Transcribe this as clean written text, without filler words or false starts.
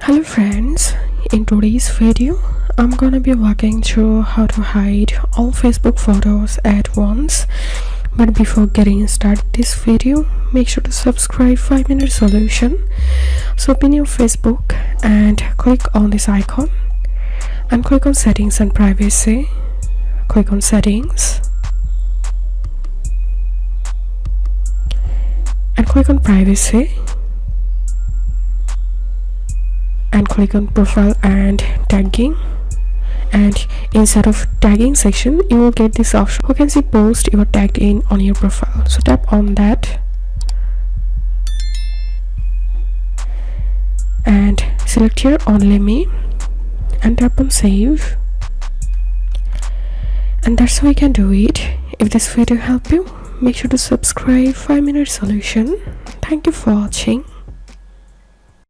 Hello friends, in today's video I'm gonna be walking through how to hide all Facebook photos at once. But before getting started this video, make sure to subscribe 5-Minute Solution. So open your Facebook and click on this icon and click on Settings and Privacy. Click on Settings and click on Privacy and click on Profile and Tagging, and instead of tagging section you will get this option. You can see post you are tagged in on your profile, so tap on that and select here Only Me and tap on Save, and that's how you can do it. If this video helped you, make sure to subscribe 5-Minute Solution. Thank you for watching.